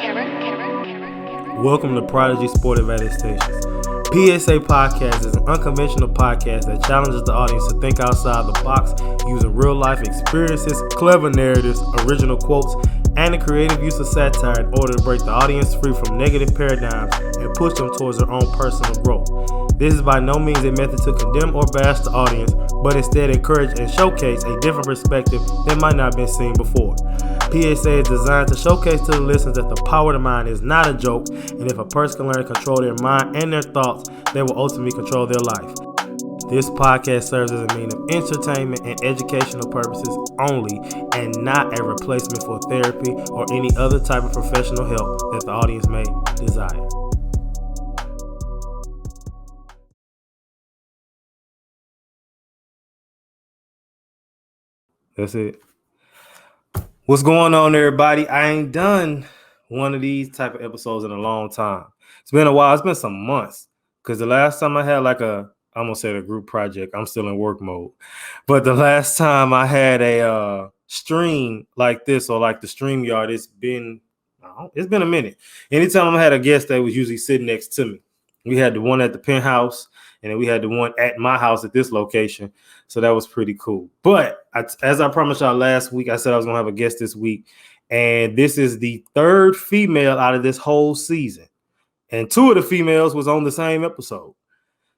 Welcome to Prodigy Sportive Adaptations. P.S.A. podcast is an unconventional podcast that challenges the audience to think outside the box using real-life experiences, clever narratives, original quotes, and the creative use of satire in order to break the audience free from negative paradigms and push them towards their own personal growth. This is by no means a method to condemn or bash the audience, but instead encourage and showcase a different perspective that might not have been seen before. P.S.A. is designed to showcase to the listeners that the power of the mind is not a joke, and if a person can learn to control their mind and their thoughts, they will ultimately control their life. This podcast serves as a means of entertainment and educational purposes only, and not a replacement for therapy or any other type of professional help that the audience may desire. That's it. What's going on, everybody? I ain't done one of these type of episodes in a long time. It's been a while. It's been some months, because the last time I had I'm gonna say a group project. I'm still in work mode, but the last time I had a stream like this, or like the StreamYard, it's been a minute. Anytime I had a guest, they was usually sitting next to me. We had the one at the penthouse, and then we had the one at my house at this location. So that was pretty cool. But as I promised y'all last week, I said I was going to have a guest this week. And this is the third female out of this whole season. And two of the females was on the same episode.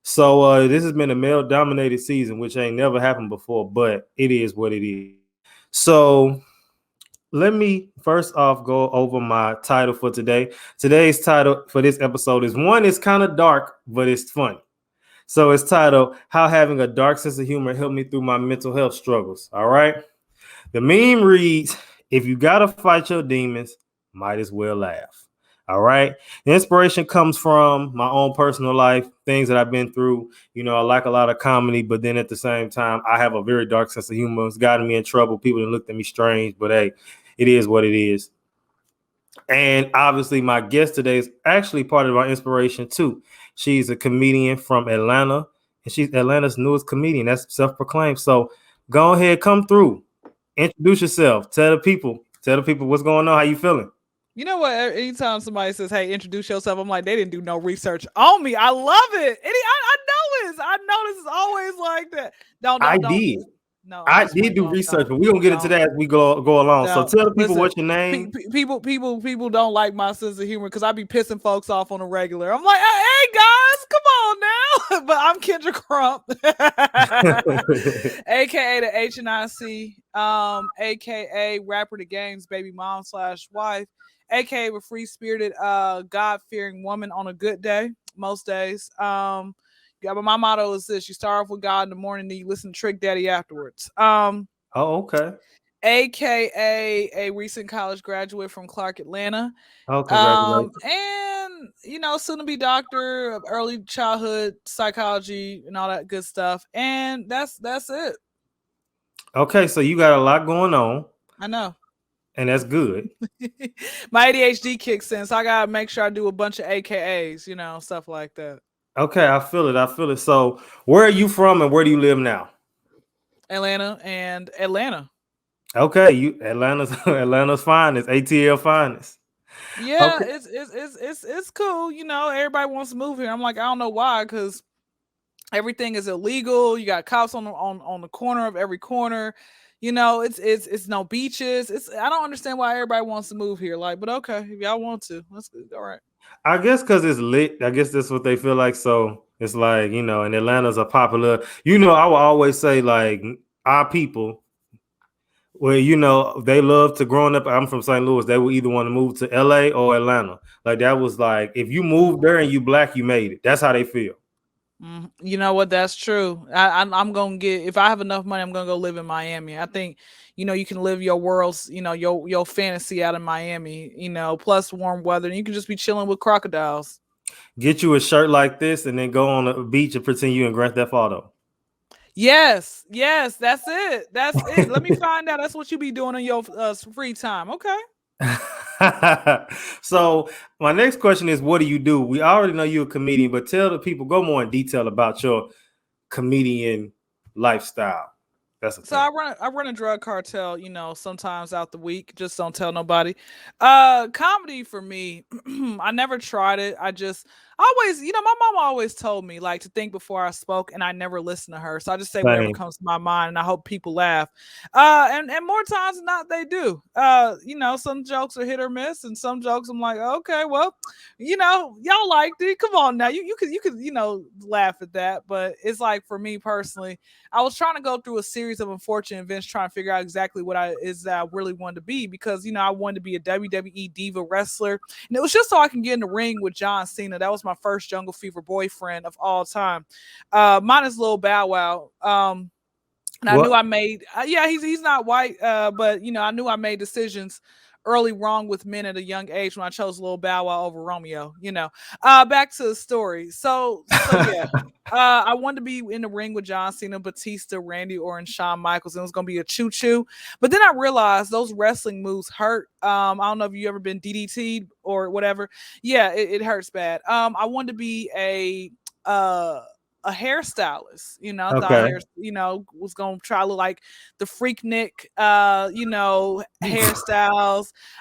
So this has been a male-dominated season, which ain't never happened before, but it is what it is. So let me first off go over my title for today. Today's title for this episode is kind of dark, but it's funny. So it's titled, How Having a Dark Sense of Humor Helped Me Through My Mental Health Struggles. All right. The meme reads, if you got to fight your demons, might as well laugh. All right. The inspiration comes from my own personal life, things that I've been through. You know, I like a lot of comedy, but then at the same time, I have a very dark sense of humor. It's gotten me in trouble. People have looked at me strange, but hey, it is what it is. And obviously, my guest today is actually part of my inspiration, too. She's a comedian from Atlanta, and she's Atlanta's newest comedian. That's self-proclaimed. So go ahead, come through. Introduce yourself. Tell the people what's going on. How you feeling? You know what? Anytime somebody says, hey, introduce yourself, I'm like, they didn't do no research on me. I love it. I know this. I know this is always like that. Did. No, I did do research, but we're gonna get into that as we go along. So tell the people what's your name. People don't like my sense of humor because I be pissing folks off on a regular. I'm like, hey guys, come on now. But I'm Kyndra Crump, aka the HNIC, aka rapper the game's baby mom / wife, aka a free spirited God-fearing woman on a good day, most days. Yeah, but my motto is this: you start off with God in the morning, then you listen to Trick Daddy afterwards. Okay. AKA a recent college graduate from Clark, Atlanta. Oh, congratulations. And soon to be doctor of early childhood psychology and all that good stuff. And that's it. Okay, so you got a lot going on. I know. And that's good. My ADHD kicks in, so I gotta make sure I do a bunch of AKAs, stuff like that. Okay, I feel it. So where are you from and where do you live now? Atlanta and Atlanta. Okay, Atlanta's finest, ATL finest. Yeah, okay. It's cool. Everybody wants to move here. I'm like, I don't know why, because everything is illegal. You got cops on the corner of every corner. It's no beaches. I don't understand why everybody wants to move here. Like, but okay, if y'all want to, that's good. All right. I guess because it's lit. I guess that's what they feel like. So it's like, and Atlanta's a popular, I will always say, like, our people, well, they love to, growing up, I'm from St. Louis, they would either want to move to LA or Atlanta. Like, that was like, if you moved there and you Black, you made it. That's how they feel. You know what? That's true. I'm going to if I have enough money, I'm going to go live in Miami. I think, you can live your worlds, your fantasy out in Miami, plus warm weather, and you can just be chilling with crocodiles. Get you a shirt like this and then go on the beach and pretend you in Grand Theft Auto. Yes, that's it. Let me find out. That's what you be doing in your free time. Okay. So my next question is, what do you do? We already know you're a comedian, but tell the people, go more in detail about your comedian lifestyle. That's the So thing. I run a drug cartel, sometimes out the week. Just don't tell nobody. Comedy for me, I never tried it. I just always, my mom always told me like to think before I spoke, and I never listened to her. So I just say whatever Same. comes to my mind, and I hope people laugh. And more times than not, they do. Some jokes are hit or miss, and some jokes I'm like, okay, well, y'all liked it. Come on now, you could laugh at that. But it's like for me personally, I was trying to go through a series of unfortunate events, trying to figure out exactly what I really wanted to be, because I wanted to be a WWE diva wrestler, and it was just so I can get in the ring with John Cena. That was my first Jungle Fever boyfriend of all time, minus Lil Bow Wow. And I knew What? I made, yeah, he's not white, but I knew I made decisions early wrong with men at a young age when I chose Lil Bow Wow over Romeo. Back to the story. So yeah. I wanted to be in the ring with John Cena, Batista, Randy Orton, Shawn Michaels, and it was gonna be a choo choo. But then I realized those wrestling moves hurt. I don't know if you ever been DDT'd or whatever. Yeah, it hurts bad. I wanted to be uh a hairstylist. I thought Okay. hair, was gonna try to look like the Freak Nick, hairstyles.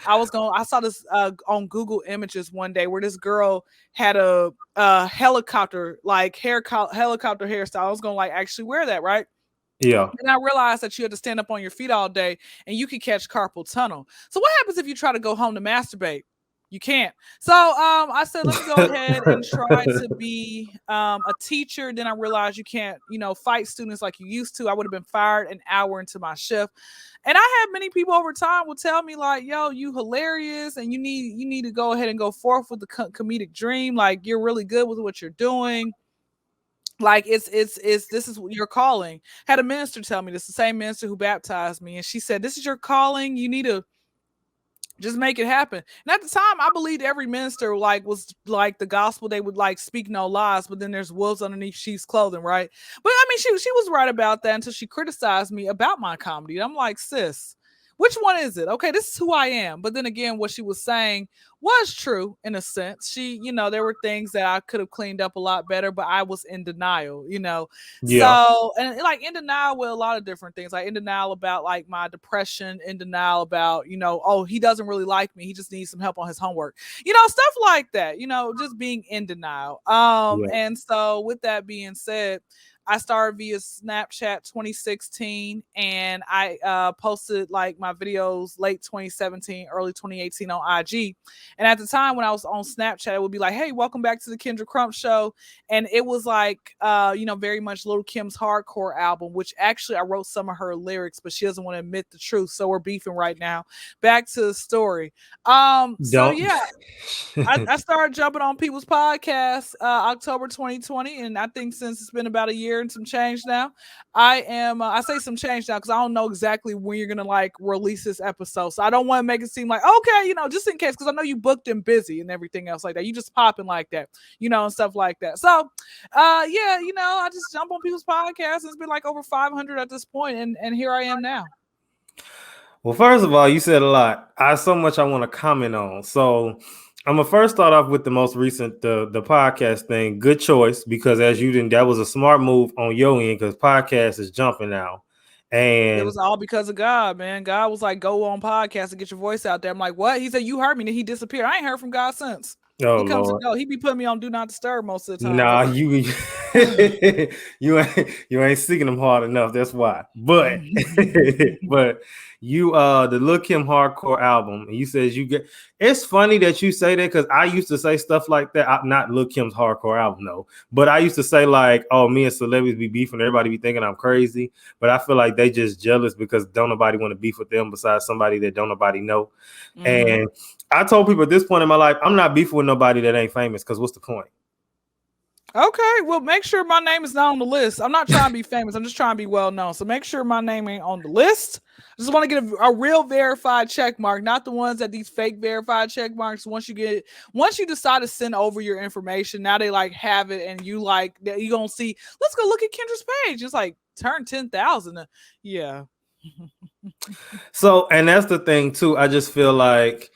I saw this on Google Images one day where this girl had a helicopter helicopter hairstyle. I was gonna like actually wear that, right? Yeah. And I realized that you had to stand up on your feet all day and you could catch carpal tunnel. So what happens if you try to go home to masturbate? You can't. So I said, let me go ahead and try to be a teacher. Then I realized you can't, fight students like you used to. I would have been fired an hour into my shift. And I had many people over time will tell me like, yo, you hilarious, and you need to go ahead and go forth with the comedic dream. Like you're really good with what you're doing. Like it's this is your calling. Had a minister tell me this, the same minister who baptized me, and she said, this is your calling. You need to just make it happen. And at the time, I believed every minister like was like the gospel. They would like speak no lies, but then there's wolves underneath sheep's clothing, right? But I mean, she was right about that until she criticized me about my comedy. I'm like, sis, which one is it? Okay, this is who I am. But then again, what she was saying was true in a sense. There were things that I could have cleaned up a lot better, but I was in denial. Yeah. So, and like in denial with a lot of different things, like in denial about like my depression, in denial about, oh, he doesn't really like me. He just needs some help on his homework, stuff like that, just being in denial. Yeah. And so with that being said, I started via Snapchat 2016, and I posted like my videos late 2017, early 2018 on IG. And at the time when I was on Snapchat, it would be like, hey, welcome back to the Kyndra Crump Show. And it was like, very much Lil' Kim's hardcore album, which actually I wrote some of her lyrics, but she doesn't want to admit the truth. So we're beefing right now. Back to the story. So Don't. yeah, I started jumping on people's podcasts October 2020, and I think since it's been about a year and some change now, I am. I say some change now because I don't know exactly when you're gonna like release this episode, so I don't want to make it seem like okay, just in case, because I know you booked and busy and everything else like that. You just popping like that, and stuff like that. So, yeah, I just jump on people's podcasts, and it's been like over 500 at this point, and here I am now. Well, first of all, you said a lot. I have so much I want to comment on. So I'm gonna first start off with the most recent, the podcast thing. Good choice, because as you didn't, that was a smart move on your end, because podcast is jumping now. It And was all because of God, man. God was like, go on podcast and get your voice out there. I'm like, what? He said, you heard me. Then he disappeared. I ain't heard from God since. oh He comes and Lord. go. He be putting me on do not disturb most of the time. Nah, But you ain't seeking them hard enough. That's why. But but you the Lil' Kim hardcore album, and you says you get. It's funny that you say that, because I used to say stuff like that. Not Lil' Kim's hardcore album, no, but I used to say like, oh, me and celebrities be beefing. Everybody be thinking I'm crazy, but I feel like they just jealous because don't nobody want to beef with them besides somebody that don't nobody know. And I told people at this point in my life, I'm not beefing with nobody that ain't famous, because what's the point? okay, well, make sure my name is not on the list. I'm not trying to be famous. I'm just trying to be well known. So make sure my name ain't on the list. I just want to get a real verified check mark, not the ones that these fake verified check marks. Once you decide to send over your information, now they like have it, and you like you gonna see. Let's go look at Kendra's page. It's like turn 10,000. Yeah. So, and that's the thing too. I just feel like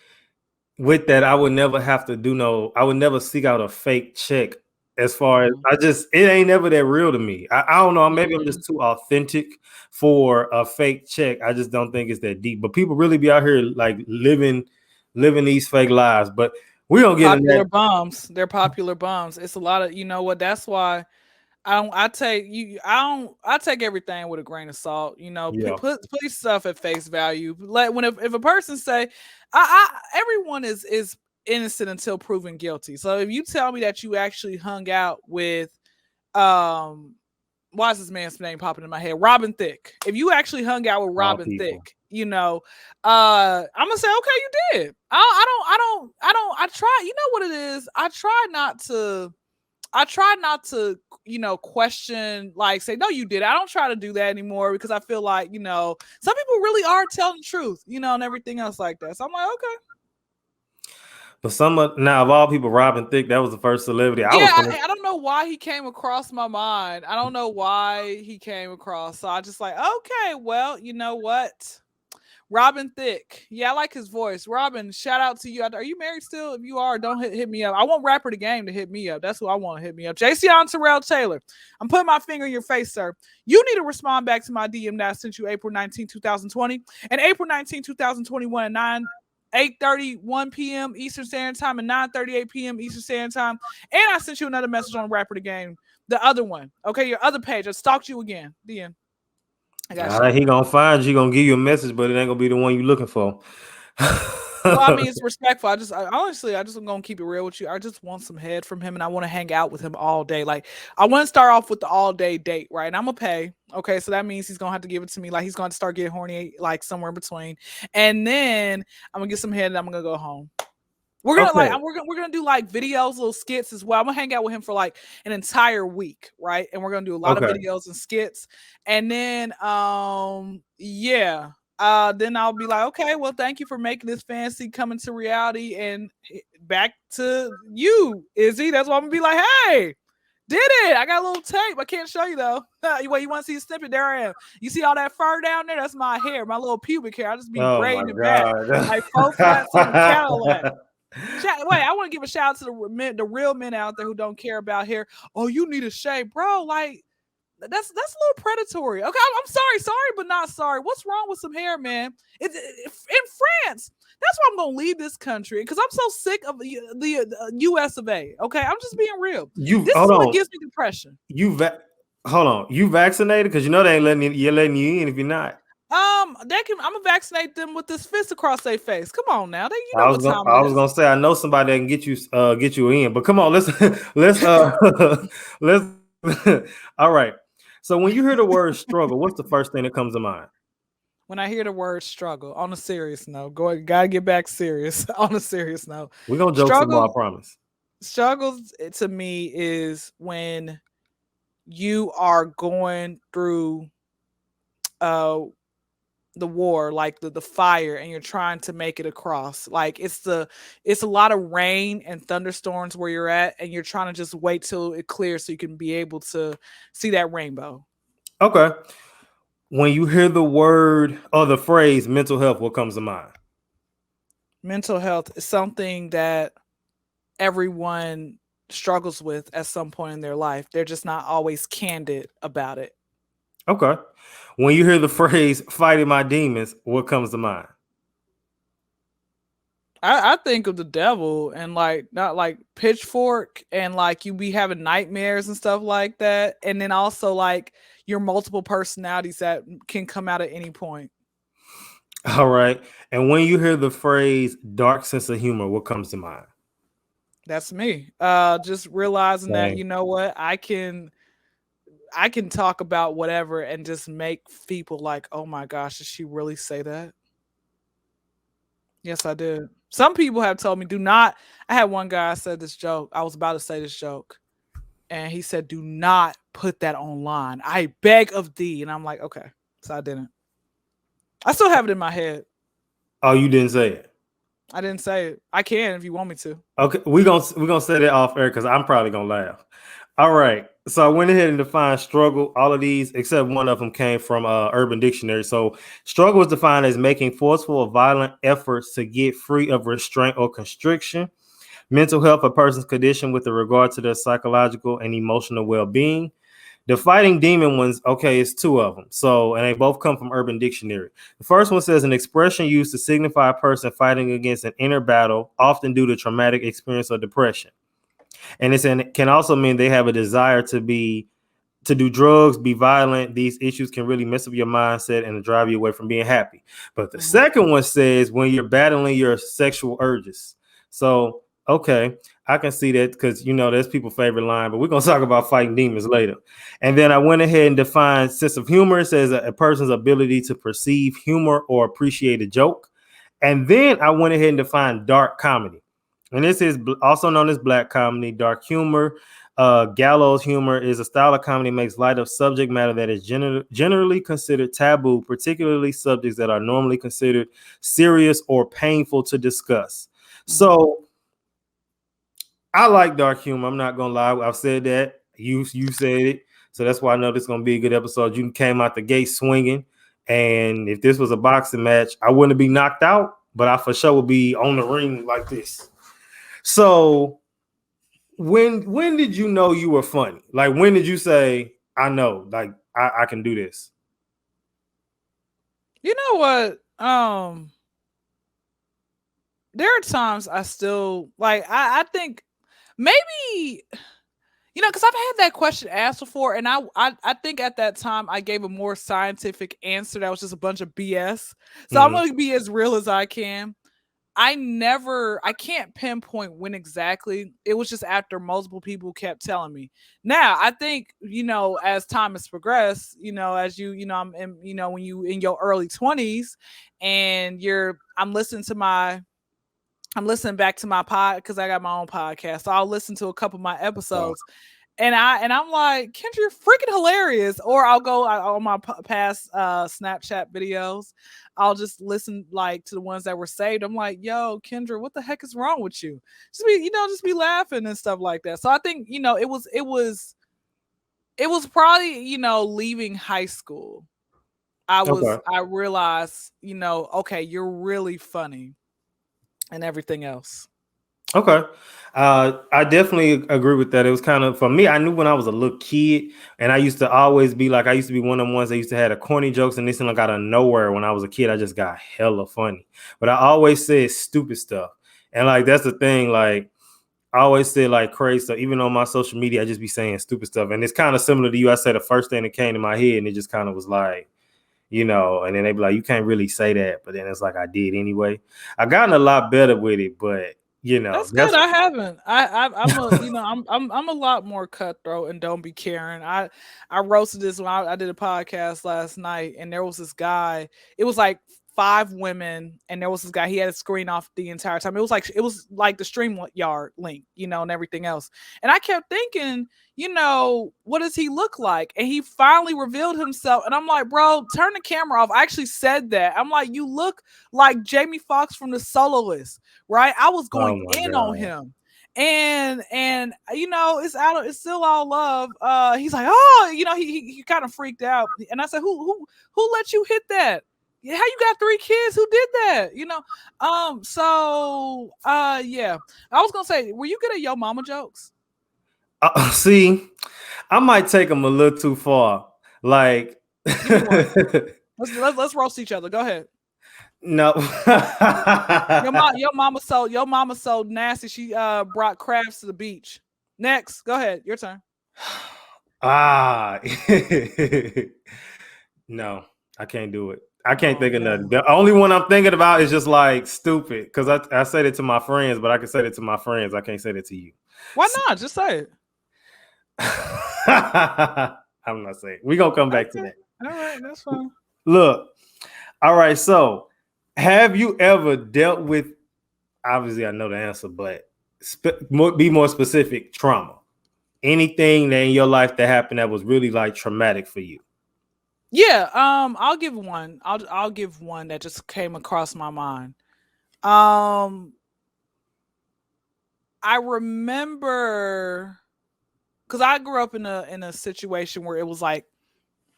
with that, I would never have to I would never seek out a fake check As far as it ain't never that real to me. I don't know. Maybe I'm just too authentic for a fake check. I just don't think it's that deep. But people really be out here like living these fake lives. But we don't get popular into that. bombs. They're popular bombs. It's a lot of, you know what? That's why I take everything with a grain of salt. You know, Yeah. put stuff at face value. Let when if a person say, everyone is innocent until proven guilty. So if you tell me that you actually hung out with why is this man's name popping in my head? Robin Thicke. If you actually hung out with All Robin people. Thicke, you know, I'm gonna say, okay, you did. I try, you know what it is? I try not to, you know, question, like say, no, you did. I don't try to do that anymore because I feel like, you know, some people really are telling the truth, you know, and everything else like that. So I'm like, okay. But now of all people, Robin Thicke, that was the first celebrity. I Yeah, was gonna I don't know why he came across my mind. I don't know why he came across. So I just like, okay, well, you know what? Robin Thicke. Yeah, I like his voice. Robin, shout out to you. Are you married still? If you are, don't hit me up. I want Rapper the Game to hit me up. That's who I want to hit me up. JC Terrell Taylor. I'm putting my finger in your face, sir. You need to respond back to my DM that I sent you April 19, 2020 and April 19, 2021 at 8:31 p.m. Eastern Standard Time and 9:38 p.m. Eastern Standard Time. And I sent you another message on Rapper the Game, the other one. Okay, your other page. I stalked you again. The end. I got you. he gonna find you, gonna give you a message, but it ain't gonna be the one you looking for. Well, I mean, it's respectful. Honestly, I just am gonna keep it real with you. I just want some head from him, and I want to hang out with him all day. Like, I want to start off with the all day date, right? And I'm gonna pay. Okay, so that means he's gonna have to give it to me. Like, he's gonna start getting horny, like somewhere in between, and then I'm gonna get some head, and I'm gonna go home. We're gonna we're gonna do like videos, little skits as well. I'm gonna hang out with him for like an entire week, right? And we're gonna do a lot of videos and skits, and then yeah. Then I'll be like, okay, well, thank you for making this fantasy come into reality, and back to you, Izzy. That's why I'm gonna be like, hey, did it? I got a little tape. I can't show you though. Wait, you want to see a snippet? There I am. You see all that fur down there? That's my hair, my little pubic hair. I just be braiding it back like 4 flats on a Cadillac. Wait, I want to give a shout out to the real men out there who don't care about hair. Oh, you need a shave, bro. Like that's a little predatory. Okay, I'm sorry, but not sorry. What's wrong with some hair, man? In France. That's why I'm gonna leave this country because I'm so sick of the U.S. of A. Okay, I'm just being real. This is what gives me depression. Hold on. You vaccinated? Because you know they ain't letting you in if you're not. I'm gonna vaccinate them with this fist across their face. Come on now, I was gonna say I know somebody that can get you in, but come on, let's all right. So when you hear the word struggle, what's the first thing that comes to mind? When I hear the word struggle, on a serious note, gotta get back serious. On a serious note, we're gonna joke some more, I promise. Struggles to me is when you are going through the war, like the fire, and you're trying to make it across. Like it's a lot of rain and thunderstorms where you're at, and you're trying to just wait till it clears so you can be able to see that rainbow. Okay. When you hear the word or the phrase mental health, what comes to mind? Mental health is something that everyone struggles with at some point in their life. They're just not always candid about it. Okay. When you hear the phrase fighting my demons, what comes to mind? I think of the devil and like not like pitchfork and like you be having nightmares and stuff like that. And then also like your multiple personalities that can come out at any point. All right. And when you hear the phrase dark sense of humor, what comes to mind? That's me. Just realizing that, you know what, I can talk about whatever and just make people like, oh my gosh, did she really say that? Yes, I did. Some people have told me, do not. I had one guy said this joke. I was about to say this joke. And he said, do not put that online. I beg of thee. And I'm like, okay. So I didn't. I still have it in my head. Oh, you didn't say it? I didn't say it. I can if you want me to. Okay, we're gonna set it off air because I'm probably gonna laugh. All right. So I went ahead and defined struggle. All of these, except one of them, came from Urban Dictionary. So struggle is defined as making forceful or violent efforts to get free of restraint or constriction. mental health, a person's condition with regard to their psychological and emotional well-being. The fighting demon ones, okay, it's two of them. So, and they both come from Urban Dictionary. The first one says an expression used to signify a person fighting against an inner battle, often due to traumatic experience or depression. And it can also mean they have a desire to do drugs, be violent. These issues can really mess up your mindset and drive you away from being happy. But the second one says when you're battling your sexual urges. So, okay, I can see that because, that's people's favorite line, but we're going to talk about fighting demons later. And then I went ahead and defined sense of humor. It says a person's ability to perceive humor or appreciate a joke. And then I went ahead and defined dark comedy. And this is also known as black comedy, dark humor. Gallows humor is a style of comedy that makes light of subject matter that is generally considered taboo, particularly subjects that are normally considered serious or painful to discuss. So I like dark humor. I'm not gonna lie. I've said that. You said it. So that's why I know this is gonna be a good episode. You came out the gate swinging, and if this was a boxing match, I wouldn't be knocked out, but I for sure would be on the ring like this. So when did you know you were funny? Like, when did you say, I know, like, I can do this? You know what? There are times I still like. I think maybe, because I've had that question asked before, and I think at that time I gave a more scientific answer that was just a bunch of BS. So I'm gonna be as real as I can. I can't pinpoint when exactly. It was just after multiple people kept telling me. Now, I think, as time has progressed, as I'm in, when you in your early 20s and I'm listening back to my pod because I got my own podcast. So I'll listen to a couple of my episodes. And I'm like, Kyndra, you're freaking hilarious. Or I'll go on my past Snapchat videos. I'll just listen like to the ones that were saved. I'm like, yo, Kyndra, what the heck is wrong with you? Just be laughing and stuff like that. So I think, it was probably, leaving high school. I realized, okay, you're really funny and everything else. Okay. I definitely agree with that. It was kind of, for me, I knew when I was a little kid, and I used to always be like, I used to be one of the ones that used to have the corny jokes, and this seemed like out of nowhere when I was a kid, I just got hella funny. But I always said stupid stuff. And like, that's the thing, like, I always said like crazy stuff. Even on my social media, I just be saying stupid stuff. And it's kind of similar to you. I said the first thing that came to my head, and it just kind of was like, and then they be like, you can't really say that. But then it's like, I did anyway. I gotten a lot better with it, but that's good. I haven't. I'm a lot more cutthroat and don't be caring. I roasted this when I did a podcast last night, and there was this guy. It was like 5 women, and there was this guy. He had a screen off the entire time. It was like the StreamYard link, and everything else. And I kept thinking, what does he look like? And he finally revealed himself. And I'm like, bro, turn the camera off. I actually said that. I'm like, you look like Jamie Foxx from The Soloist, right? I was going in on him. And it's still all love. He's like, oh, he kind of freaked out. And I said, who let you hit that? How you got 3 kids? Who did that? Yeah. I was gonna say, were you good at Yo Mama jokes? See, I might take them a little too far. Like, let's roast each other. Go ahead. No. your mama so nasty. She brought crabs to the beach. Next, go ahead. Your turn. No, I can't do it. I can't think of nothing. The only one I'm thinking about is just like stupid, because I said it to my friends, but I can say it to my friends. I can't say it to you. Why not? Just say it. I'm not saying. We're going to come back to that. All right, that's fine. Look, all right, so have you ever dealt with, obviously I know the answer, but be more specific, trauma? Anything that in your life that happened that was really like traumatic for you? Yeah, I'll give one. I'll give one that just came across my mind. I remember, because I grew up in a situation where it was like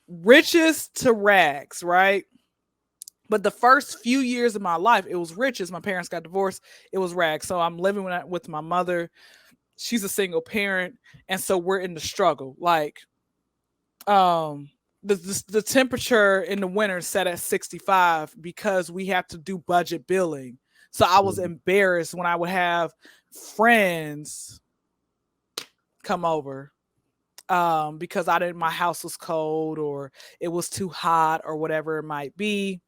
riches to rags, right? But the first few years of my life, it was riches. My parents got divorced. It was rags. So I'm living with my mother. She's a single parent, and so we're in the struggle. Like, um, the temperature in the winter set at 65 because we have to do budget billing. So I was embarrassed when I would have friends come over because my house was cold or it was too hot or whatever it might be.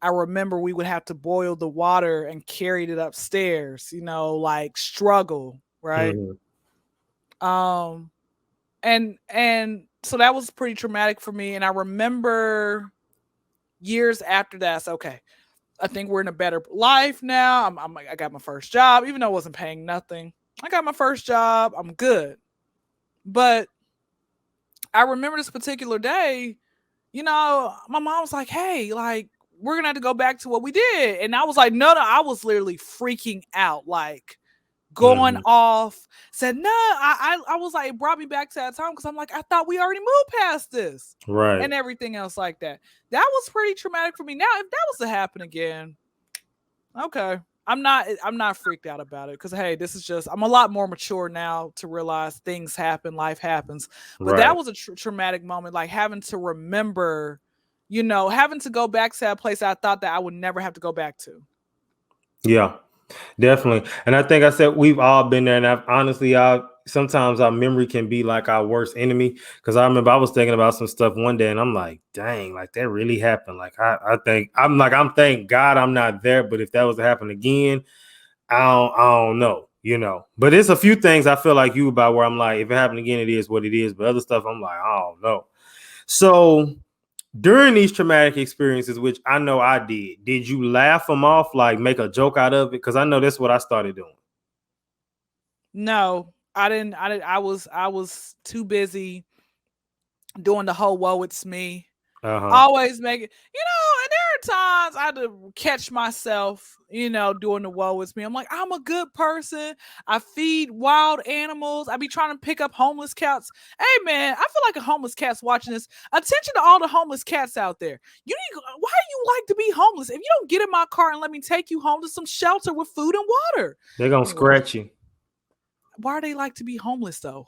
I remember we would have to boil the water and carry it upstairs, like struggle, right? Um and so that was pretty traumatic for me. And I remember years after that, okay, I think we're in a better life now. I got my first job, even though I wasn't paying nothing. I got my first job. I'm good. But I remember this particular day, my mom was like, hey, like, we're going to have to go back to what we did. And I was like, no, I was literally freaking out, like going off, said, no, I was like, it brought me back to that time because I'm like, I thought we already moved past this. Right. And everything else like that. That was pretty traumatic for me. Now, if that was to happen again, okay. I'm not freaked out about it because, hey, I'm a lot more mature now to realize things happen, life happens. But that was a traumatic moment, like having to remember, having to go back to that place I thought that I would never have to go back to. Yeah, definitely. And I think I said we've all been there. And sometimes our memory can be like our worst enemy. Because I remember I was thinking about some stuff one day and I'm like, dang, like that really happened. Like I'm thank God I'm not there. But if that was to happen again, I don't know, But it's a few things I feel like you about where I'm like, if it happened again, it is what it is. But other stuff, I'm like, I don't know. So during these traumatic experiences, which I know I did you laugh them off, like make a joke out of it? Because I know that's what I started doing. No, I didn't. I was too busy doing the whole "woe it's me." Always make it, and there are times I had to catch myself, doing the "woe it's me." I'm like, I'm a good person. I feed wild animals. I be trying to pick up homeless cats. Hey man, I feel like a homeless cat's watching this. Attention to all the homeless cats out there. Why do you like to be homeless? If you don't get in my car and let me take you home to some shelter with food and water, they're gonna scratch you. Why do they like to be homeless though?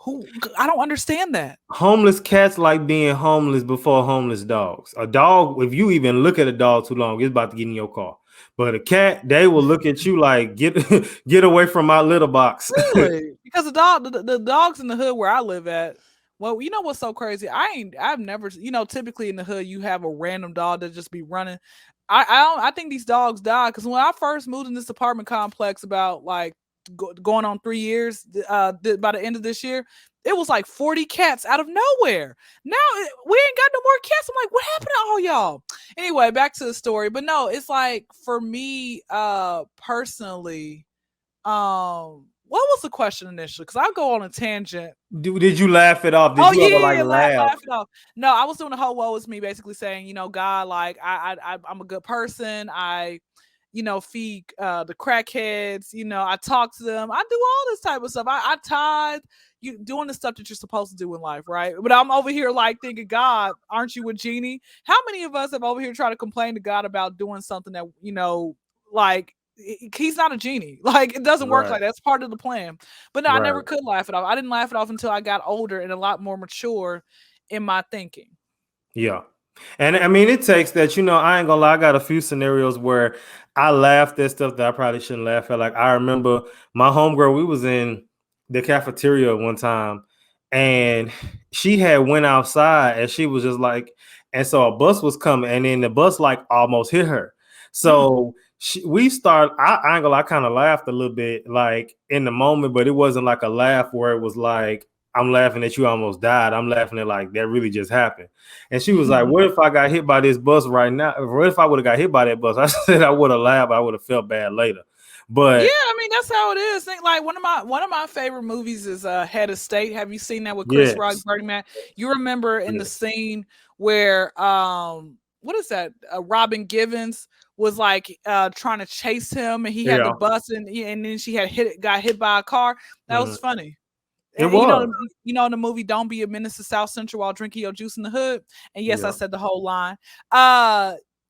I don't understand that. Homeless cats like being homeless before homeless dogs. A dog, if you even look at a dog too long, it's about to get in your car. But a cat, they will look at you like get away from my litter box. Really? Because the dogs in the hood where I live at. Well, you know what's so crazy? I've never, typically in the hood you have a random dog that just be running. I think these dogs die because when I first moved in this apartment complex about like going on 3 years, by the end of this year, it was like 40 cats out of nowhere. Now we ain't got no more cats. I'm like, what happened to all y'all? Anyway, back to the story. But no, it's like for me, personally, what was the question initially? Because I'll go on a tangent. Did you laugh it off? Did you ever laugh it off? No, I was doing the whole "woe is me," basically saying, God, like I'm a good person. I feed the crackheads. I talk to them. I do all this type of stuff. I tithe. You doing the stuff that you're supposed to do in life, right? But I'm over here like thinking, God, aren't you a genie? How many of us have over here tried to complain to God about doing something that like? He's not a genie. Like it doesn't work like that. That's part of the plan. But no, I never could laugh it off. I didn't laugh it off until I got older and a lot more mature in my thinking. Yeah. And I mean, it takes that, I ain't gonna lie, I got a few scenarios where I laughed at stuff that I probably shouldn't laugh at. Like I remember my homegirl, we was in the cafeteria one time and she had went outside and she was just like, and so a bus was coming and then the bus like almost hit her. So we start, I ain't gonna lie, I kind of laughed a little bit like in the moment, but it wasn't like a laugh where it was like, I'm laughing that you almost died. I'm laughing at like that really just happened. And she was like, what if I got hit by this bus right now? What if I would have got hit by that bus? I said I would have laughed, but I would have felt bad later. But yeah, I mean that's how it is. Like one of my favorite movies is Head of State. Have you seen that with Chris Rock, Bernie Mac? You remember in the scene where what is that? Robin Givens was like trying to chase him and he had the bus and then she got hit by a car. That was funny. It was. In the movie Don't Be a Menace to South Central while drinking your juice in the hood. And yes, I said the whole line.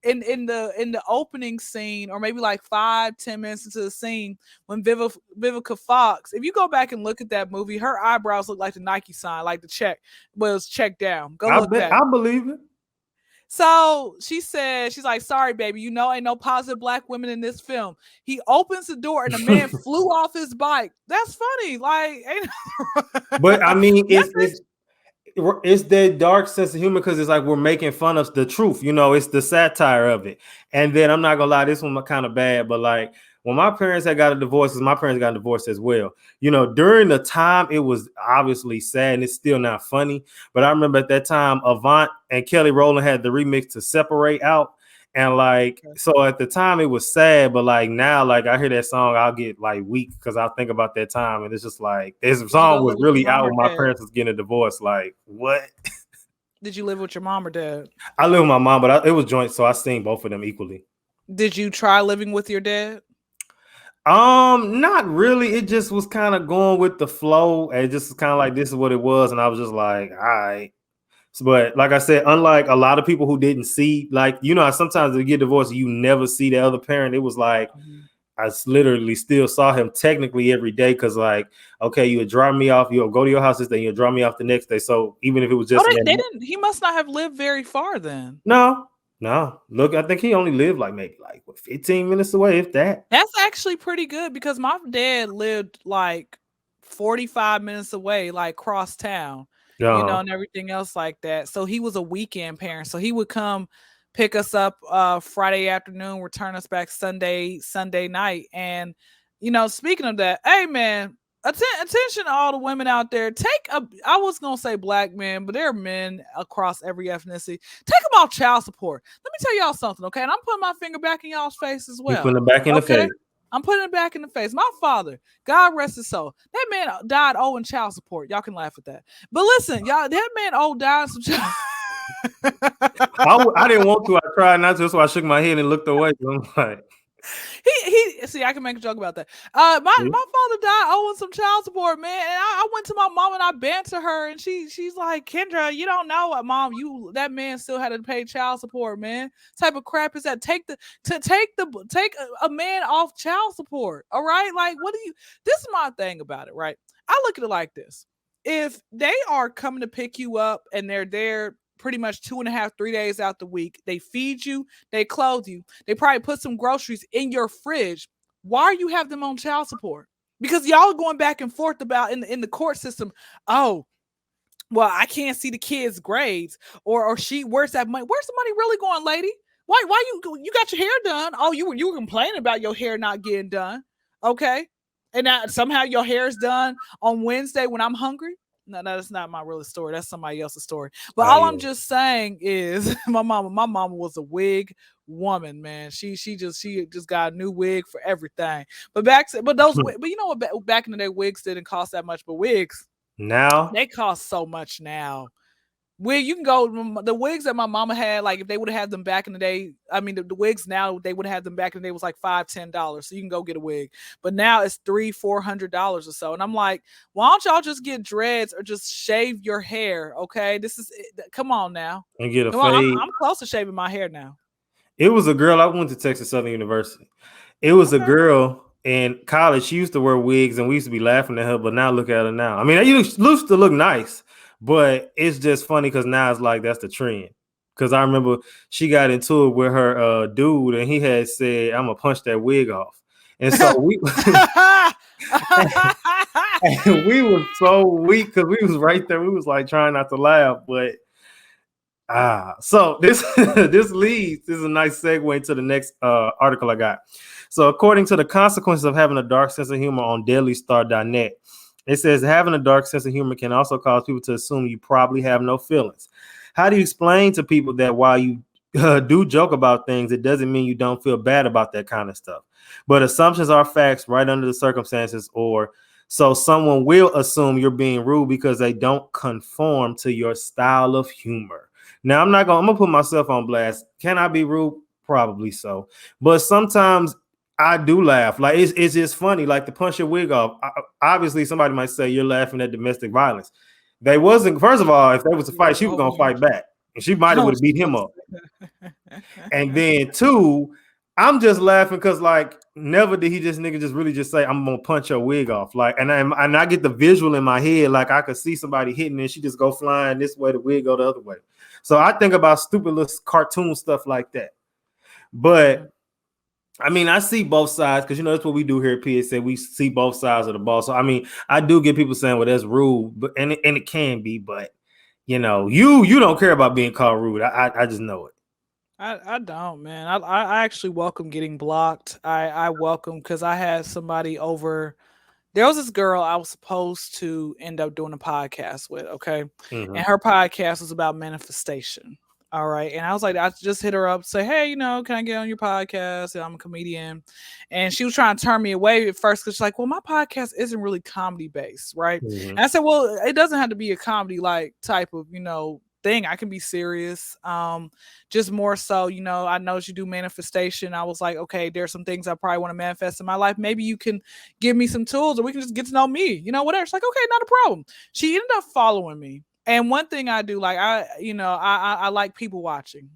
in the opening scene, or maybe like 5-10 minutes into the scene, when Vivica Fox, if you go back and look at that movie, her eyebrows look like the Nike sign, like the check was checked down. Go I look bet back. I believe it. So she said, she's like, sorry, baby, ain't no positive black women in this film. He opens the door and the man flew off his bike. That's funny. Like, ain't But I mean, that's it's that dark sense of humor because it's like we're making fun of the truth, it's the satire of it. And then I'm not gonna lie, this one was kind of bad, but like when my parents had got a divorce, because my parents got a divorce as well, during the time it was obviously sad and it's still not funny. But I remember at that time Avant and Kelly Rowland had the remix to Separate Out. And like, so at the time it was sad, but like now, like I hear that song, I'll get like weak because I'll think about that time. And it's just like, this Did you go song was live with really your mom out or when my dad? parents was getting a divorce. Like, what? Did you live with your mom or dad? I live with my mom, but it was joint, so I sing both of them equally. Did you try living with your dad? Not really. It just was kind of going with the flow. And it just kind of like this is what it was, and I was just like, all right. But like I said, unlike a lot of people who didn't see, like, sometimes they get divorced, you never see the other parent. It was like I literally still saw him technically every day because, like, okay, you would drop me off, you'll go to your house this day, you'll drop me off the next day. So even if it was just They didn't. He must not have lived very far then. no. Look, I think he only lived like maybe like 15 minutes away, if that. That's actually pretty good because my dad lived like 45 minutes away, like cross town, and everything else like that. So he was a weekend parent. So he would come pick us up Friday afternoon, return us back Sunday night. And speaking of that, hey man, attention to all the women out there. I was gonna say black men, but there are men across every ethnicity. Take them off child support. Let me tell y'all something, okay? And I'm putting my finger back in y'all's face as well. You putting it back in the face. I'm putting it back in the face. My father, God rest his soul, that man died owing child support. Y'all can laugh at that, but listen, y'all, that man died some child. I didn't want to. I tried not to, so I shook my head and looked away. I'm like, he see, I can make a joke about that. My father died owing some child support, man. And I went to my mom and I banter her, and she's like, Kyndra, you don't know what, mom, that man still had to pay child support, man. Type of crap is that? Take a man off child support. All right, like this is my thing about it, right? I look at it like this: if they are coming to pick you up and they're there pretty much 2.5, 3 days out the week, they feed you, they clothe you, they probably put some groceries in your fridge. Why you have them on child support? Because y'all are going back and forth about in the court system. Oh, well, I can't see the kids' grades, or where's that money? Where's the money really going, lady? Why you got your hair done? Oh, you were complaining about your hair not getting done, okay? And now somehow your hair is done on Wednesday when I'm hungry. No, that's not my real story. That's somebody else's story. But all I'm just saying is my mama was a wig woman, man. She just got a new wig for everything. But you know what? Back in the day, wigs didn't cost that much. But wigs now they cost so much now. You can go, the wigs that my mama had, like if they would have had them back in the day, I mean the wigs now, they would have had them back in the day was like $5-10, so you can go get a wig. But now it's $300-400 or so, and I'm like, why don't y'all just get dreads or just shave your hair? Okay, come on now, and get a fade. I'm close to shaving my hair now. It was a girl. I went to Texas Southern University. It was a girl in college. She used to wear wigs, and we used to be laughing at her. But now look at her now. I mean, she used to look nice. But it's just funny because now it's like that's the trend. Because I remember she got into it with her dude, and he had said, "I'm gonna punch that wig off." And so we were so weak because we was right there. We was like trying not to laugh, but so this this is a nice segue into the next article I got. So according to the consequences of having a dark sense of humor on dailystar.net, it says having a dark sense of humor can also cause people to assume you probably have no feelings. How do you explain to people that while you do joke about things, it doesn't mean you don't feel bad about that kind of stuff? But assumptions are facts right under the circumstances, or so someone will assume you're being rude because they don't conform to your style of humor. Now, I'm gonna put myself on blast. Can I be rude? Probably so. But sometimes I do laugh. Like it's just funny, like to punch your wig off. Obviously, somebody might say you're laughing at domestic violence. They wasn't. First of all, if there was a fight, she was gonna fight back, and she might have would have beat him up. And then two, I'm just laughing because like never did he just nigga just really just say I'm gonna punch your wig off. Like and I get the visual in my head, like I could see somebody hitting and she just go flying this way, the wig go the other way. So I think about stupid little cartoon stuff like that. But I mean, I see both sides because you know that's what we do here at P.S.A. We see both sides of the ball. So I mean, I do get people saying, "Well, that's rude," but and it can be, but you know, you don't care about being called rude. I just know it. I don't, man. I actually welcome getting blocked. I welcome because I had somebody over. There was this girl I was supposed to end up doing a podcast with, okay? Mm-hmm. And her podcast was about manifestation. All right. And I was like, I just hit her up, say, hey, can I get on your podcast? And I'm a comedian. And she was trying to turn me away at first because she's like, well, my podcast isn't really comedy based, right? Mm-hmm. And I said, well, it doesn't have to be a comedy like type of, thing. I can be serious. Just more so, I know you do manifestation. I was like, okay, there's some things I probably want to manifest in my life. Maybe you can give me some tools or we can just get to know me, whatever. She's like, okay, not a problem. She ended up following me. And one thing I do, like I like people watching,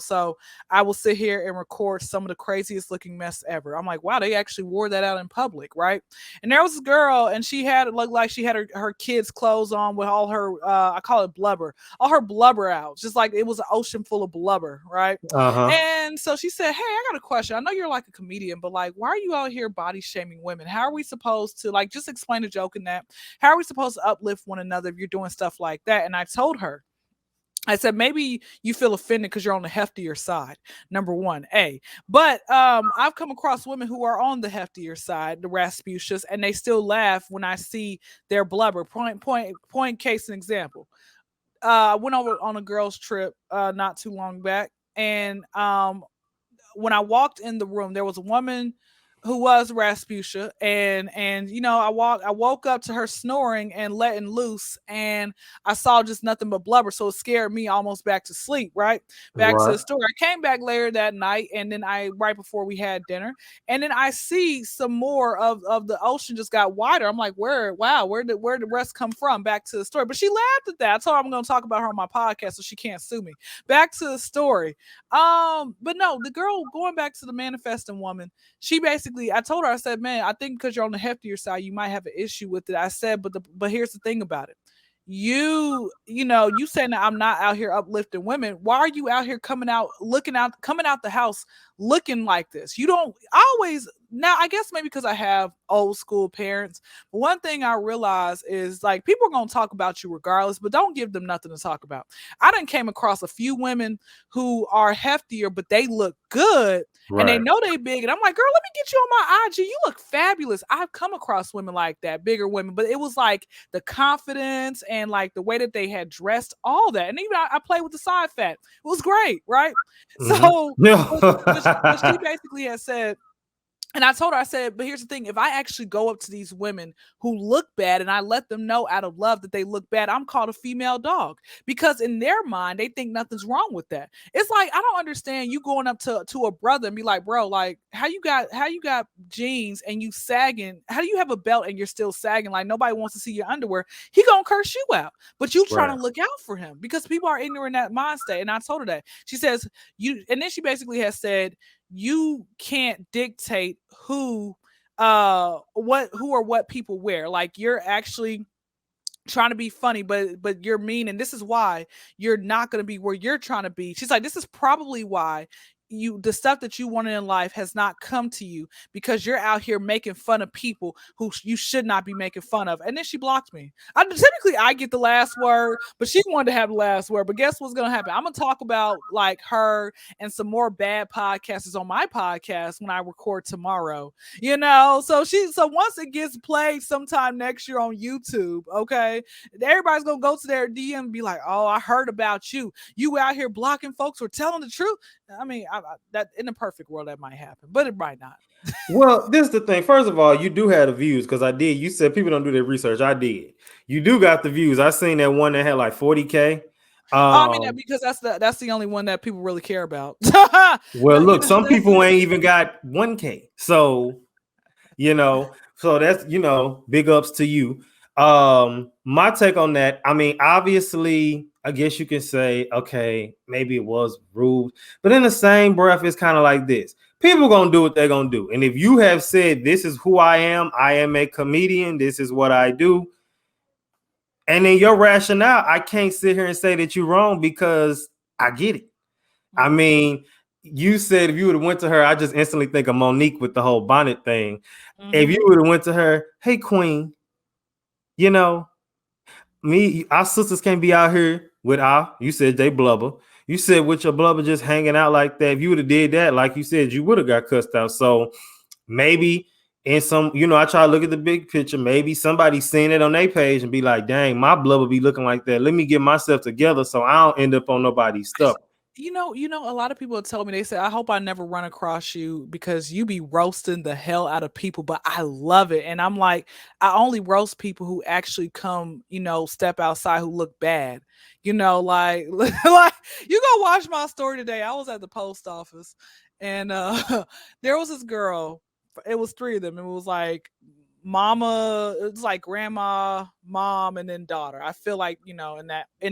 so I will sit here and record some of the craziest looking mess ever. I'm like, wow, they actually wore that out in public, right? And there was this girl, and she had it looked like she had her kids' clothes on with all her I call it blubber, all her blubber out, just like it was an ocean full of blubber, right? Uh-huh. And so she said, hey, I got a question. I know you're like a comedian, but like, why are you out here body shaming women? How are we supposed to like just explain the joke in that? How are we supposed to uplift one another if you're doing stuff like that? And I told her, I said, maybe you feel offended because you're on the heftier side. Number one, A. But I've come across women who are on the heftier side, the Rasputius, and they still laugh when I see their blubber. Point case an example. I went over on a girls' trip not too long back, and when I walked in the room, there was a woman who was Rasputia, and I woke up to her snoring and letting loose, and I saw just nothing but blubber, so it scared me almost back to sleep, right? Back to Right. the story. I came back later that night, and then I right before we had dinner, and then I see some more of the ocean just got wider. I'm like, where did the rest come from? Back to the story. But she laughed at that. I told her I'm gonna talk about her on my podcast so she can't sue me. Back to the story. But no, the girl going back to the manifesting woman, she basically, I told her, I said, man, I think because you're on the heftier side, you might have an issue with it. I said, but here's the thing about it. You saying that I'm not out here uplifting women. Why are you out here coming out the house looking like this? You don't always. Now I guess maybe because I have old school parents, but one thing I realize is like people are gonna talk about you regardless, but don't give them nothing to talk about. I done came across a few women who are heftier, but they look good and they Right. know they big. And I'm like, girl, let me get you on my IG. You look fabulous. I've come across women like that, bigger women, but it was like the confidence and like the way that they had dressed, all that. And even I played with the side fat. It was great, right? So what she Mm-hmm. basically has said, and I told her, I said, but here's the thing. If I actually go up to these women who look bad and I let them know out of love that they look bad, I'm called a female dog. Because in their mind, they think nothing's wrong with that. It's like, I don't understand you going up to a brother and be like, bro, like how you got jeans and you sagging? How do you have a belt and you're still sagging? Like nobody wants to see your underwear. He gonna curse you out. But you trying Right. to look out for him because people are ignorant in that mind state. And I told her that. She says, and then she basically has said, you can't dictate who or what people wear. Like you're actually trying to be funny, but you're mean, and this is why you're not going to be where you're trying to be. She's like, this is probably why the stuff that you wanted in life has not come to you because you're out here making fun of people who you should not be making fun of. And then she blocked me. Typically I get the last word, but she wanted to have the last word. But guess what's gonna happen? I'm gonna talk about like her and some more bad podcasters on my podcast when I record tomorrow. So once it gets played sometime next year on YouTube, okay, everybody's gonna go to their DM and be like, oh, I heard about you. You out here blocking folks for telling the truth. I mean, that in a perfect world that might happen, but it might not. Well, this is the thing. First of all, you do have the views because I did. You said people don't do their research. I did. You do got the views. I seen that one that had like 40K. I mean, Um, because that's the only one that people really care about. well, look, some That's people ain't even got 1K. So, so that's, big ups to you. My take on that, I mean, obviously, I guess you can say, okay, maybe it was rude. But in the same breath, it's kind of like this. People gonna do what they're gonna do. And if you have said, this is who I am a comedian, this is what I do. And in your rationale, I can't sit here and say that you're wrong because I get it. I mean, you said if you would have went to her, I just instantly think of Monique with the whole bonnet thing. If you would have went to her, hey queen, you know, our sisters can't be out here with you said they blubber. You said with your blubber just hanging out like that. If you would have did that, like you said, you would have got cussed out. So maybe in some, I try to look at the big picture. Maybe somebody seen it on their page and be like, dang, my blubber be looking like that. Let me get myself together so I don't end up on nobody's stuff. You know, a lot of people tell me, they say, I hope I never run across you because you be roasting the hell out of people, but I love it. And I'm like, I only roast people who actually come, step outside, who look bad. Like, like you go watch my story today. I was at the post office and there was this girl. It was three of them. It was like mama, it was like grandma, mom, and then daughter. I feel like, in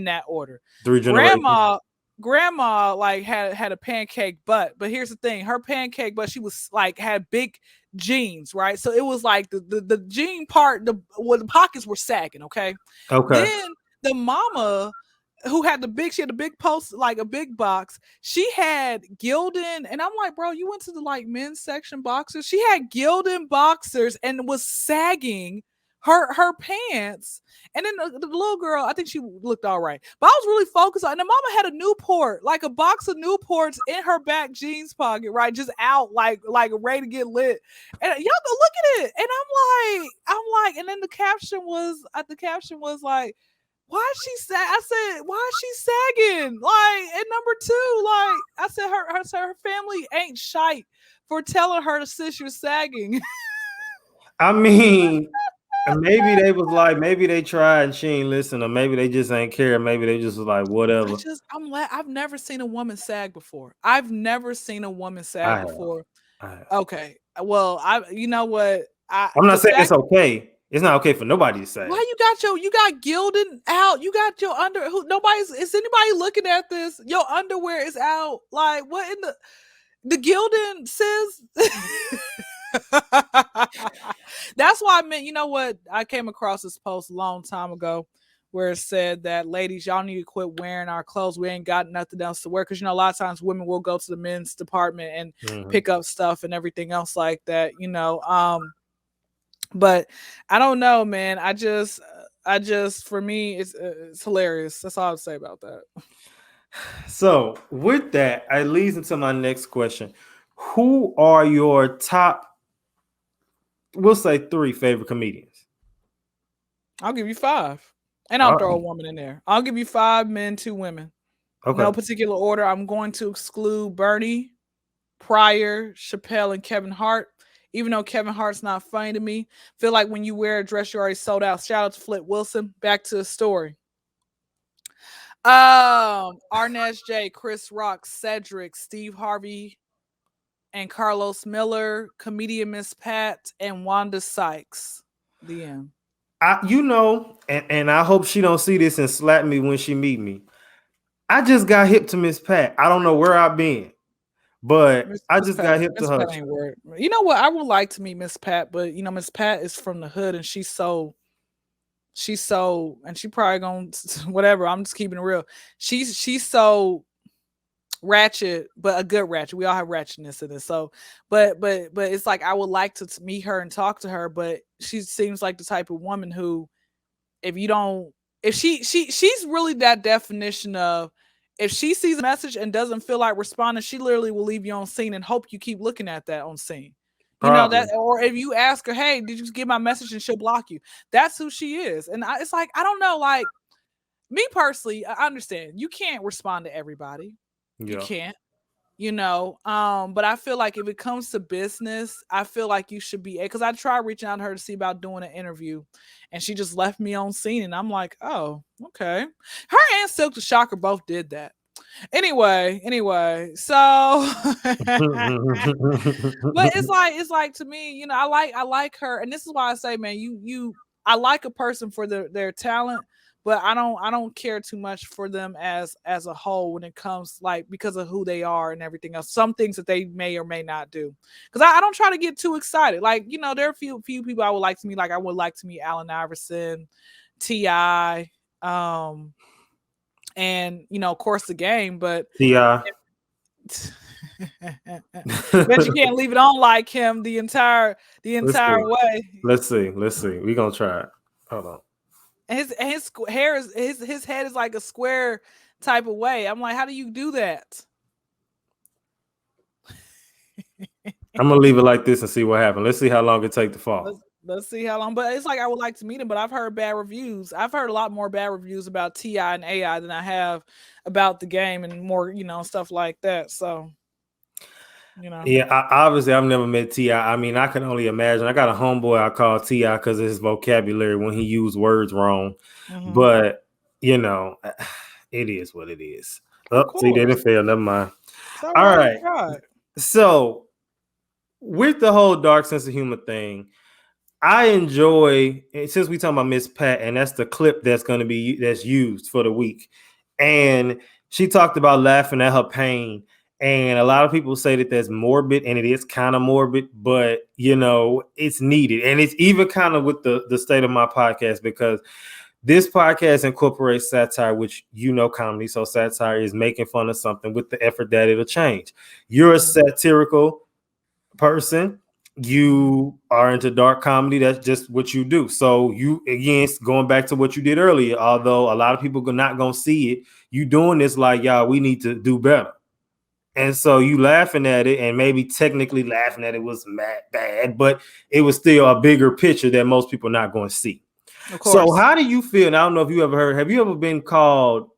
that order. Three generations. Grandma like had a pancake butt, but here's the thing, her pancake butt, she was like had big jeans, right? So it was like the jean part, the pockets were sagging, okay? Then the mama who had she had a big post, like a big box, she had Gildan, and I'm like, bro, you went to the like men's section boxers? She had Gildan boxers and was sagging her pants. And then the little girl, I think she looked all right, but I was really focused on. And the mama had a Newport, like a box of Newports in her back jeans pocket, right, just out, like ready to get lit. And y'all go look at it. And I'm like, and then the caption was like, why is she sad? I said, why is she sagging? Like, and number two, like I said, her family ain't shite for telling her to sis, you're sagging. I mean, maybe they was like, maybe they tried and she ain't listen, or maybe they just ain't care. Maybe they just was like, whatever. I've never seen a woman sag before. I've never seen a woman sag before. Okay. Well, you know what? I'm not saying it's okay. It's not okay for nobody to say. Why you got Gildan out? You got your is anybody looking at this? Your underwear is out. Like, what in the Gildan sis? That's why I meant, you know what? I came across this post a long time ago where it said that, ladies, y'all need to quit wearing our clothes. We ain't got nothing else to wear. Because, a lot of times women will go to the men's department and pick up stuff and everything else like that, But I don't know, man. I just, for me, it's hilarious. That's all I'll say about that. So with that, it leads into my next question. Who are your top, we'll say 3 favorite comedians? I'll give you 5. And I'll throw a woman in there. I'll give you 5 men, 2 women. Okay. No particular order. I'm going to exclude Bernie, Pryor, Chappelle, and Kevin Hart. Even though Kevin Hart's not funny to me, feel like when you wear a dress, you're already sold out. Shout out to Flip Wilson. Back to the story. Arnaz J, Chris Rock, Cedric, Steve Harvey, and Carlos Miller, comedian Miss Pat, and Wanda Sykes. The end. And I hope she don't see this and slap me when she meet me. I just got hip to Miss Pat. I don't know where I've been. But I just got hip to her. You know what? I would like to meet Miss Pat, but Miss Pat is from the hood and she's so, and she probably gonna whatever. I'm just keeping it real. She's so ratchet, but a good ratchet. We all have ratchetness in it. So, but it's like I would like to meet her and talk to her, but she seems like the type of woman who, if she's really that definition of, if she sees a message and doesn't feel like responding, she literally will leave you on scene and hope you keep looking at that on scene. That, or if you ask her, hey, did you get my message, and she'll block you. That's who she is. And it's like, I don't know, like me personally, I understand you can't respond to everybody. Yeah. You can't, but I feel like if it comes to business, I feel like you should be, because I tried reaching out to her to see about doing an interview and she just left me on scene. And I'm like, oh, okay. Her and Silk the Shocker both did that. Anyway, so but it's like to me, I like her, and this is why I say, man, I like a person for their talent, but I don't care too much for them as a whole when it comes like because of who they are and everything else. Some things that they may or may not do. Because I don't try to get too excited. Like, there are a few people I would like to meet. Like I would like to meet Allen Iverson, T.I., um, and of course the game, but T.I. bet you can't leave it on like him the Let's entire see. way. Let's see. We're gonna try it. Hold on. His hair is his head is like a square type of way. I'm like, how do you do that? I'm gonna leave it like this and see what happens. Let's see how long it take to fall. Let's see how long. But it's like I would like to meet him, but I've heard bad reviews. I've heard a lot more bad reviews about T.I. and AI than I have about the game and more, stuff like that. So, Yeah, obviously I've never met T.I. I mean, I can only imagine. I got a homeboy I call T.I. because of his vocabulary when he used words wrong. But it is what it is. Of Oh, see, they didn't course. fail. Never mind. It's all All right. right. So with the whole dark sense of humor thing, I enjoy, since we talking about Miss Pat, and that's the clip that's used for the week. And she talked about laughing at her pain. And a lot of people say that that's morbid, and it is kind of morbid, but it's needed. And it's even kind of with the state of my podcast, because this podcast incorporates satire, which comedy. So satire is making fun of something with the effort that it'll change. You're a satirical person, you are into dark comedy, that's just what you do. So you, again, going back to what you did earlier, although a lot of people are not gonna see it, you doing this like, y'all, we need to do better. And so you laughing at it, and maybe technically laughing at it was bad, but it was still a bigger picture that most people are not going to see. So how do you feel? And I don't know if you ever heard, have you ever been called,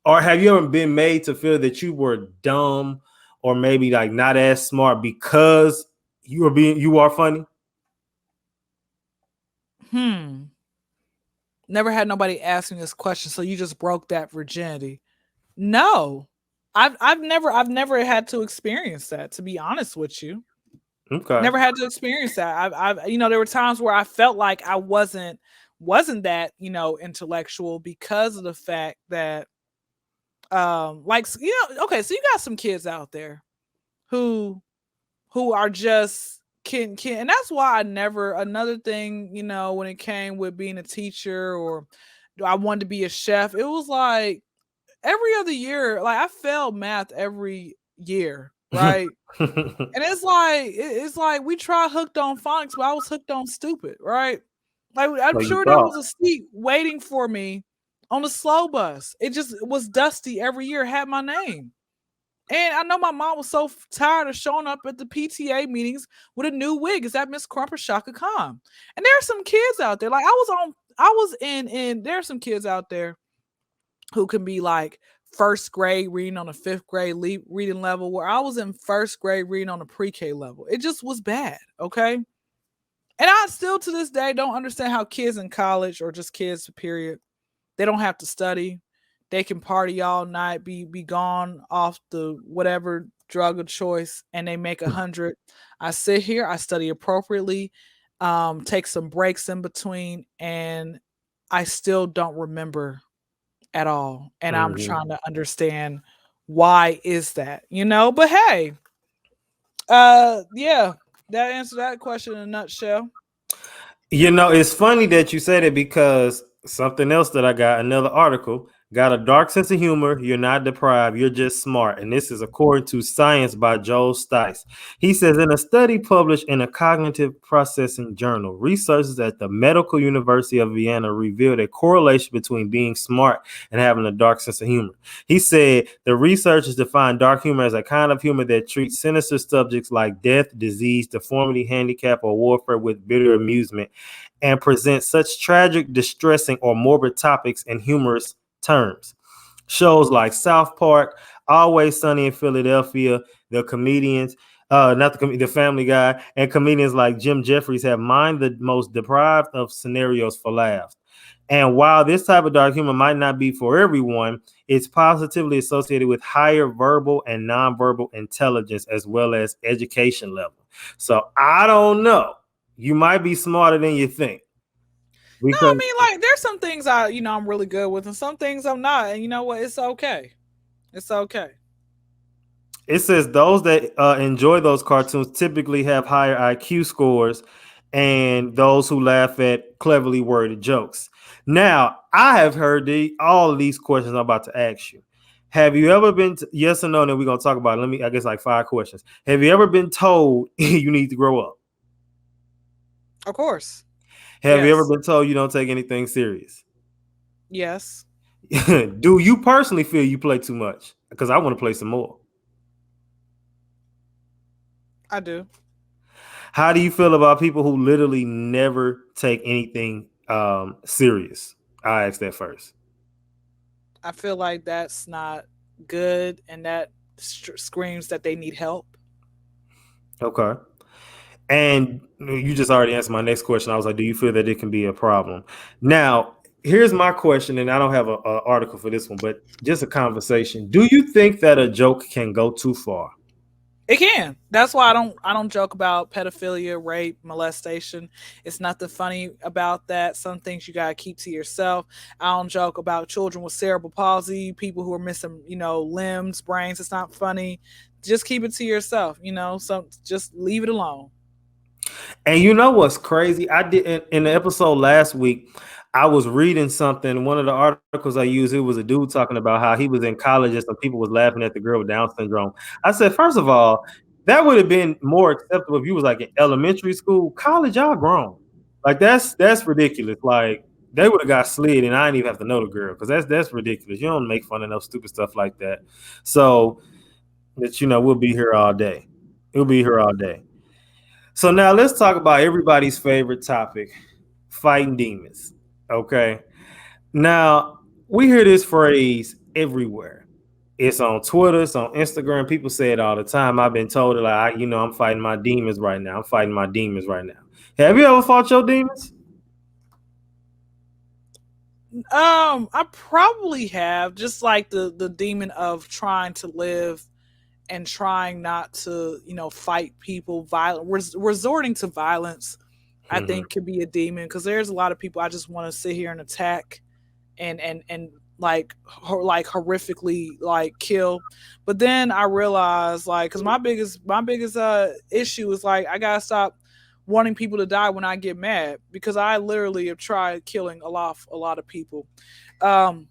or have you ever been made to feel that you were dumb or maybe like not as smart because you are funny? Never had nobody ask me this question, so you just broke that virginity. No. I've never had to experience that, to be honest with you. Okay. Never had to experience that. I've there were times where I felt like I wasn't that, intellectual because of the fact that okay, so you got some kids out there who are just can and that's why I never, another thing, when it came with being a teacher, or I wanted to be a chef, it was like every other year, like I failed math every year, right? And it's like we tried hooked on phonics, but I was hooked on stupid, right? Like I'm sure there was a seat waiting for me on the slow bus. It just was dusty every year, had my name. And I know my mom was so tired of showing up at the PTA meetings with a new wig. Is that Miss Crump or Shaka Khan? And there are some kids out there. Like I was in there are some kids out there who can be like first grade reading on a fifth grade reading level, where I was in first grade reading on a pre-K level. It just was bad, okay? And I still to this day don't understand how kids in college, or just kids, period, they don't have to study. They can party all night, be gone off the whatever drug of choice, and they make 100. I sit here, I study appropriately, take some breaks in between, and I still don't remember at all. And I'm trying to understand why is that, But hey, yeah, that answered that question in a nutshell. It's funny that you said it, because something else that I got, another article, got a dark sense of humor. You're not deprived. You're just smart. And this is according to Science by Joel Stice. He says, in a study published in a cognitive processing journal, researchers at the Medical University of Vienna revealed a correlation between being smart and having a dark sense of humor. He said the researchers define dark humor as a kind of humor that treats sinister subjects like death, disease, deformity, handicap, or warfare with bitter amusement, and presents such tragic, distressing, or morbid topics in humorous terms. Shows like South Park, Always Sunny in Philadelphia, the comedians, the Family Guy, and comedians like Jim Jeffries have mined the most deprived of scenarios for laughs. And while this type of dark humor might not be for everyone, it's positively associated with higher verbal and nonverbal intelligence, as well as education level. So I don't know. You might be smarter than you think. No, I because mean, like, there's some things I'm really good with, and some things I'm not. And you know what? It's okay. It's okay. it says those that enjoy those cartoons typically have higher IQ scores and those who laugh at cleverly worded jokes. Now, I have heard all of these questions I'm about to ask you. Have you ever been yes or no? Then we're gonna talk about it. Let me, I guess, like 5 questions. Have you ever been told you need to grow up? Of course. Have you ever Yes. been told you don't take anything serious? Yes. Do you personally feel you play too much? Because I want to play some more. I do. How do you feel about people who literally never take anything serious? I asked that first. I feel like that's not good, and that screams that they need help. Okay. And you just already answered my next question. I was like, do you feel that it can be a problem? Now, here's my question, and I don't have an article for this one, but just a conversation. Do you think that a joke can go too far? It can. That's why I don't joke about pedophilia, rape, molestation. It's nothing funny about that. Some things you gotta keep to yourself. I don't joke about children with cerebral palsy, people who are missing, limbs, brains. It's not funny. Just keep it to yourself. So just leave it alone. And you know what's crazy? I did in the episode last week. I was reading something. One of the articles I used, it was a dude talking about how he was in college and some people was laughing at the girl with Down syndrome. I said, first of all, that would have been more acceptable if you was like in elementary school. College, y'all grown. Like that's ridiculous. Like they would have got slid, and I didn't even have to know the girl because that's ridiculous. You don't make fun of no stupid stuff like that. So that we'll be here all day. We'll be here all day. So now let's talk about everybody's favorite topic, fighting demons. Okay. Now we hear this phrase everywhere. It's on Twitter, it's on Instagram. People say it all the time. I've been told it like, I'm fighting my demons right now. I'm fighting my demons right now. Have you ever fought your demons? I probably have, just like the demon of trying to live and trying not to, fight people, violent, resorting to violence. I Mm-hmm. think could be a demon, because there's a lot of people I just want to sit here and attack and like like horrifically like kill. But then I realized, like, because my biggest issue is, like, I gotta stop wanting people to die when I get mad, because I literally have tried killing a lot of people um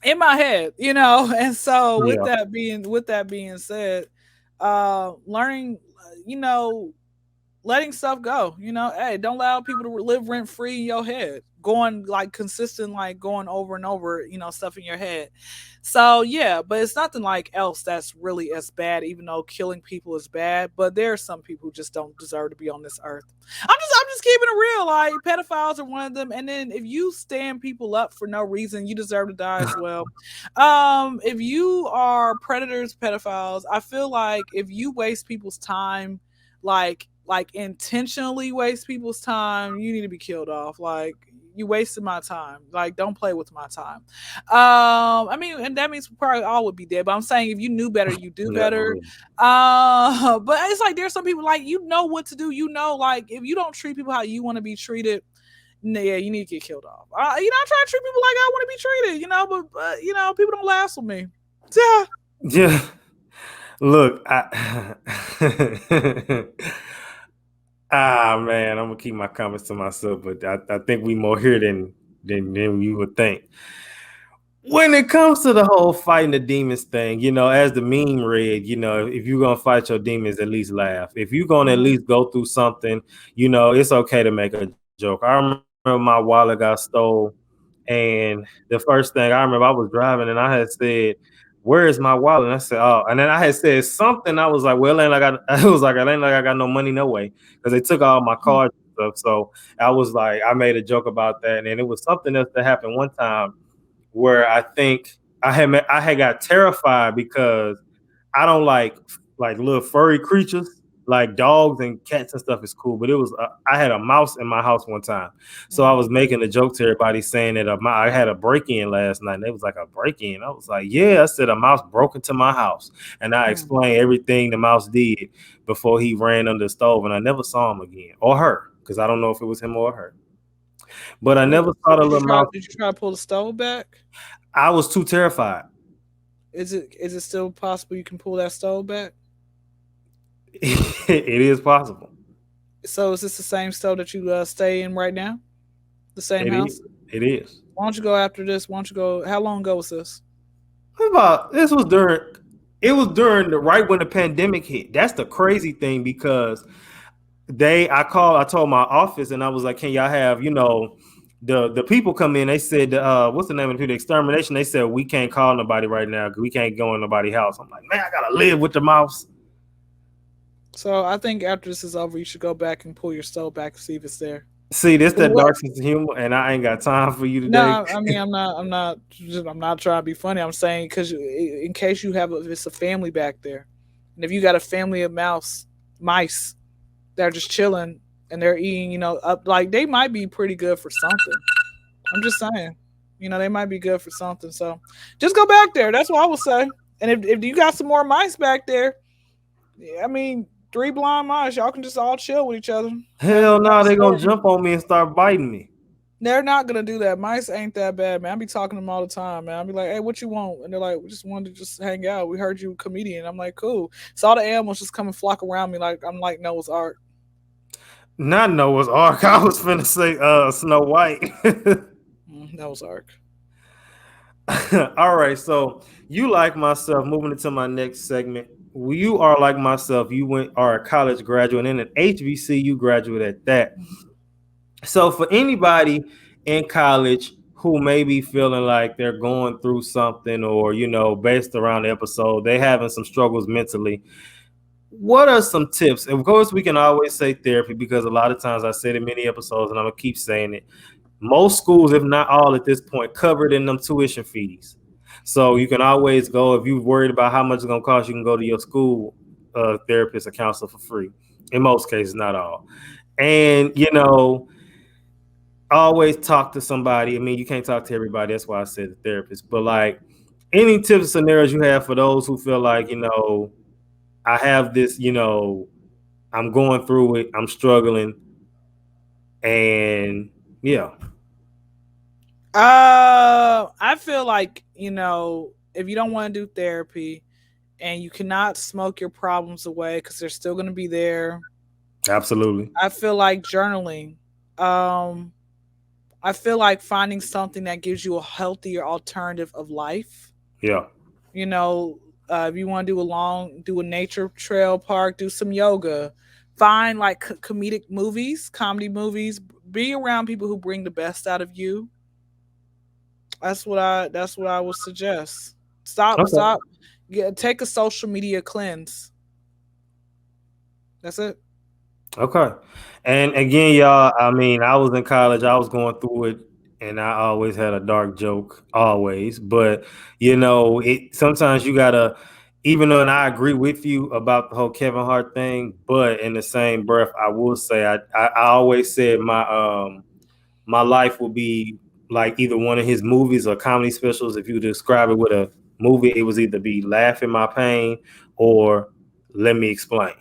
in my head, and so with Yeah. that being said, learning, you know letting stuff go. Hey, don't allow people to live rent free in your head. Going like consistent, like going over and over, stuff in your head. So yeah, but it's nothing like else that's really as bad, even though killing people is bad. But there are some people who just don't deserve to be on this earth. I'm just keeping it real. Like, pedophiles are one of them. And then if you stand people up for no reason, you deserve to die as well. If you are predators, pedophiles, I feel like if you waste people's time, like intentionally waste people's time, you need to be killed off. Like, you wasted my time. Like, don't play with my time. I mean, and that means we probably all would be dead. But I'm saying, if you knew better, you do Yeah, for better. real. But it's like there's some people, like, what to do. Like, if you don't treat people how you want to be treated, yeah, you need to get killed off. I try to treat people like I want to be treated. But people don't last with me. Yeah. Yeah. Look, man, I'm gonna keep my comments to myself, but I think we more here than you would think. When it comes to the whole fighting the demons thing, as the meme read, if you're gonna fight your demons, at least laugh. If you're gonna at Mhm. least go through something, it's okay to make a joke. I remember my wallet got stole, and the first thing I remember, I was driving and I had said, "Where is my wallet?" And I said, "Oh," and then I had said something. I was like, "Well, ain't like I was like, it ain't like I got no money, no way," because they took all my cards and stuff. So I was like, I made a joke about that, and then it was something else that happened one time where I think I had got terrified because I don't like little furry creatures. Like dogs and cats and stuff is cool, but it was I had a mouse in my house one time, so I Mhm. was making a joke to everybody saying that I had a break in last night. And they was like, a break in. I was like, yeah. I said a mouse broke into my house, and I Mhm. explained everything the mouse did before he ran under the stove, and I never saw him again or her, because I don't know if it was him or her. But I never So saw the little mouse. did you try to pull the stove back? I was too terrified. Is it still possible you can pull that stove back? It is possible. So is this the same stove that you stay in right now? The same It is. house? It is. Why don't you go after this? Why don't you go? How long ago was this? This was during. It was during the right when the pandemic hit. That's the crazy thing because I told my office and I was like, can y'all have, the people come in, they said, what's the name of the extermination? They said, we can't call nobody right now because we can't go in nobody's house. I'm like, man, I gotta live with the mouse. So I think after this is over, you should go back and pull your stove back to see if it's there. See, this Cause that what? dark sense of humor, and I ain't got time for you No, today. I mean I'm not trying to be funny. I'm saying because in case you have if it's a family back there, and if you got a family of mice that are just chilling and they're eating, up like they might be pretty good for something. I'm just saying, they might be good for something. So just go back there. That's what I would say. And if you got some more mice back there, I mean, three blind mice, y'all can just all chill with each other. Hell Have no, a they gonna story. jump on me and start biting me. They're not gonna do that. Mice ain't that bad, man. I be talking to them all the time, man. I be like, "Hey, what you want?" And they're like, "We just wanted to just hang out. We heard you a comedian." I'm like, "Cool." So all the animals just come and flock around me, like I'm like Noah's Ark. Not Noah's Ark. I was finna say Snow White. Noah's Ark. All right, so you like myself. Moving into my next segment, you are like myself. Are a college graduate and an HBCU graduate at that. So for anybody in college who may be feeling like they're going through something, or based around the episode, they having some struggles mentally. What are some tips? Of course, we can always say therapy because a lot of times I said in many episodes, and I'm gonna keep saying it. Most schools, if not all at this point, covered in them tuition fees. So you can always go if you're worried about how much it's gonna cost. You can go to your school therapist or counselor for free. In most cases, not all. And always talk to somebody. I mean, you can't talk to everybody. That's why I said the therapist. But like, any tips or scenarios you have for those who feel like I have this, I'm going through it, I'm struggling, and yeah. I feel like if you don't want to do therapy and you cannot smoke your problems away because they're still gonna be there. Absolutely. I feel like journaling. Um, I feel like finding something that gives you a healthier alternative of life. Yeah. You know, if you want to do a nature trail park, do some yoga, find like comedic movies, comedy movies. Be around people who bring the best out of you. That's what I would suggest. Okay. Stop. Take a social media cleanse. That's it. Okay. And again, y'all, I mean, I was in college, I was going through it, and I always had a dark joke, always. But it sometimes you gotta, even though, and I agree with you about the whole Kevin Hart thing, but in the same breath, I will say I always said my life will be like either one of his movies or comedy specials. If you describe it with a movie, it was either be laughing my pain or let me explain.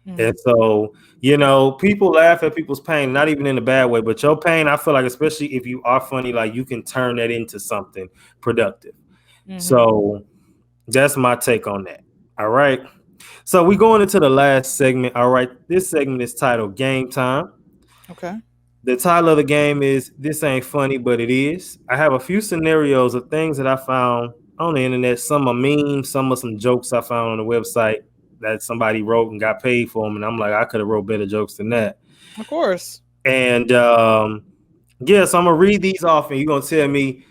And Mm-hmm. so, people laugh at people's pain, not even in a bad way, but your pain, I feel like, especially if you are funny, like you can turn that into something productive. Mm-hmm. So that's my take on that. All right. So we're going into the last segment. All right. This segment is titled Game Time. Okay. The title of the game is This Ain't Funny, But It Is. I have a few scenarios of things that I found on the internet. Some are memes, some are some jokes I found on the website that somebody wrote and got paid for them. And I'm like, I could have wrote better jokes than that. Of course. And yeah, so I'm gonna read these off and you're gonna tell me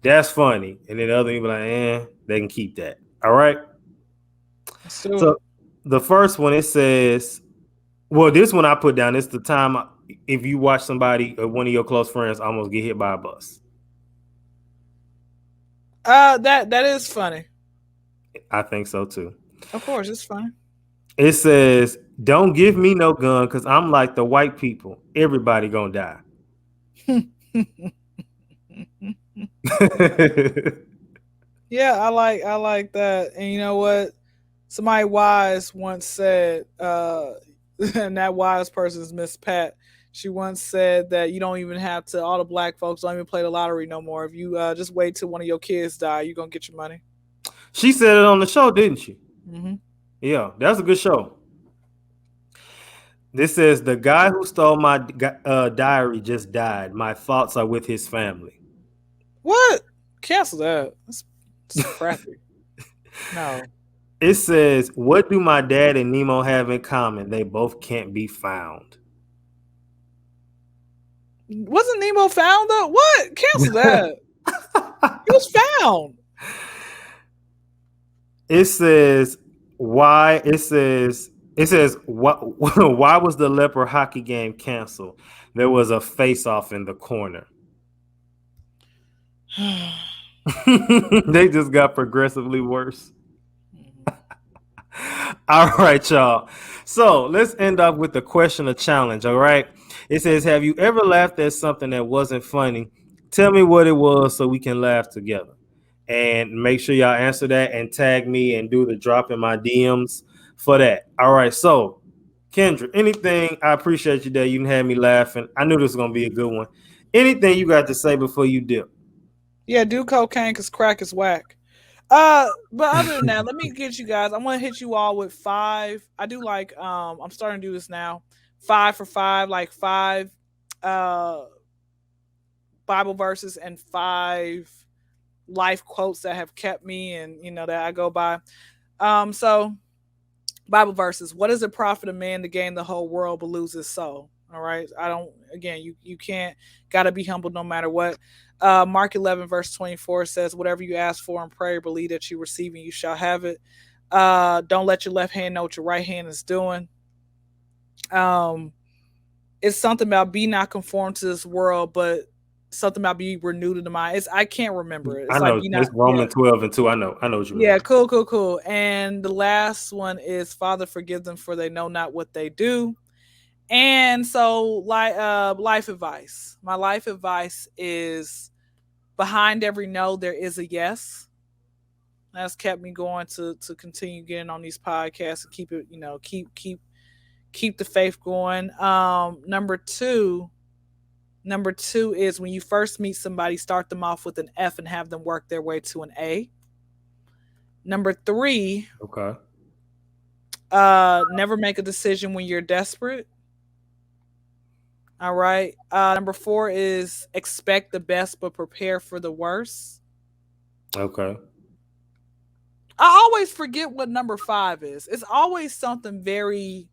that's funny. And then the other people like, they can keep that. All right. Let's do So it. the first one, it says, well, this one I put down. It's the time if you watch somebody or one of your close friends almost get hit by a bus. That is funny. I think so too. Of course, it's funny. It says, "Don't give me no gun because I'm like the white people. Everybody gonna die." Yeah, I like that. And you know what? Somebody wise once said, and that wise person is Miss Pat. She once said that you don't even have to. All the black folks don't even play the lottery no more. If you just wait till one of your kids die, you're gonna get your money. She said it on the show, didn't she? Hmm. Yeah, that's a good show. This says the guy who stole my diary just died. My thoughts are with his family. What? Cancel that. It's crappy. No. It says, what do my dad and Nemo have in common? They both can't be found. Wasn't Nemo found though? What? Cancel that. He was found. It says why it says what why was the leper hockey game canceled? There was a face off in the corner. They just got progressively worse. All right, y'all. So let's end up with the question of challenge. All right. It says, have you ever laughed at something that wasn't funny? Tell me what it was so we can laugh together. And make sure y'all answer that and tag me and do the drop in my DMs for that. All right. So, Kyndra, anything, I appreciate you that you had me laughing. I knew this was going to be a good one. Anything you got to say before you dip? Yeah, do cocaine because crack is whack. But other than that, let me get you guys. I'm gonna hit you all with five. I do like I'm starting to do this now. 5 for 5, like five uh Bible verses and five life quotes that have kept me and that I go by. So Bible verses. What does it profit a man to gain the whole world but lose his soul? All right. I don't again, you can't gotta be humble no matter what. Mark 11, verse 24 says, whatever you ask for in prayer, believe that you receive and you shall have it. Don't let your left hand know what your right hand is doing. It's something about be not conformed to this world, but something about be renewed in the mind. I can't remember it. I It's like know be not, it's yeah. Roman 12 and 2. I know what you Yeah, mean. cool. And the last one is Father forgive them for they know not what they do. And so like life advice. My life advice is behind every no there is a yes. That's kept me going to continue getting on these podcasts and keep it, keep the faith going. Number two is when you first meet somebody, start them off with an F and have them work their way to an A. Number three, Okay. never make a decision when you're desperate. All right. Number four is expect the best but prepare for the worst. Okay. I always forget what number five is. It's always something very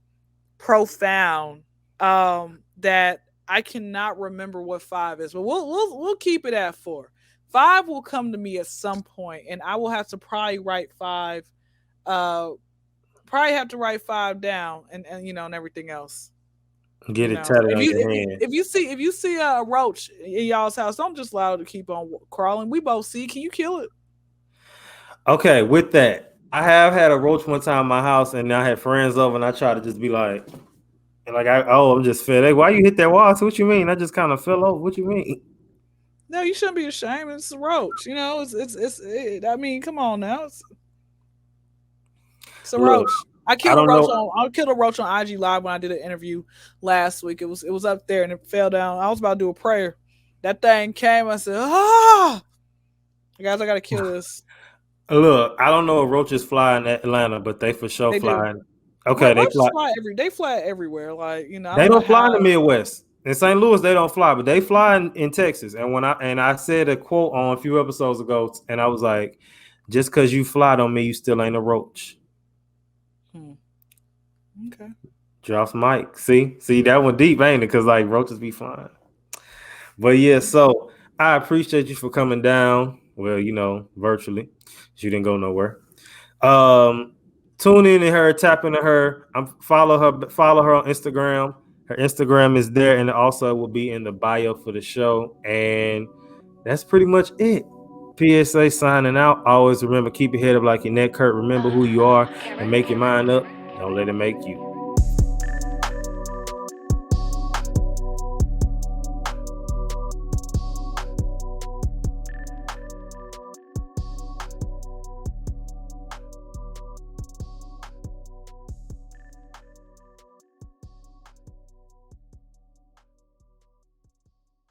profound that I cannot remember what five is, but we'll keep it at four. Five will come to me at some point, and I will have to probably write five. Probably have to write five down, and and everything else. Get it tatted If on you your hand. if you see a roach in y'all's house, don't just allow it to keep on crawling. We both see. Can you kill it? Okay, with that, I have had a roach one time in my house, and I had friends over, and I tried to just be like, and like, I'm just fed. Hey, why you hit that wall? So what you mean? I just kind of fell over. What you mean? No, you shouldn't be ashamed. It's a roach. I mean, come on now. It's a Look, roach. I I killed a don't roach know. on I killed a roach on IG Live when I did an interview last week. It was up there and it fell down. I was about to do a prayer. That thing came. I said, guys, I gotta kill this. Look, I don't know if roaches fly in Atlanta, but they for sure They do. fly. Okay, they Roaches fly. fly everywhere. Like I They don't know don't fly in the how. Midwest. In St. Louis, they don't fly, but they fly in Texas. And I said a quote on a few episodes ago, and I was like, just because you fly don't mean you still ain't a roach. Hmm. Okay. Drops Mike. See that one deep, ain't it? Because like roaches be flying. But yeah, so I appreciate you for coming down. Well, virtually. She didn't go nowhere. Um, Tune in to her, tap into her. Follow her on Instagram. Her Instagram is there, and also will be in the bio for the show. And that's pretty much it. P.S.A. signing out. Always remember, keep your head up like your neck hurt. Remember who you are and make your mind up. Don't let it make you.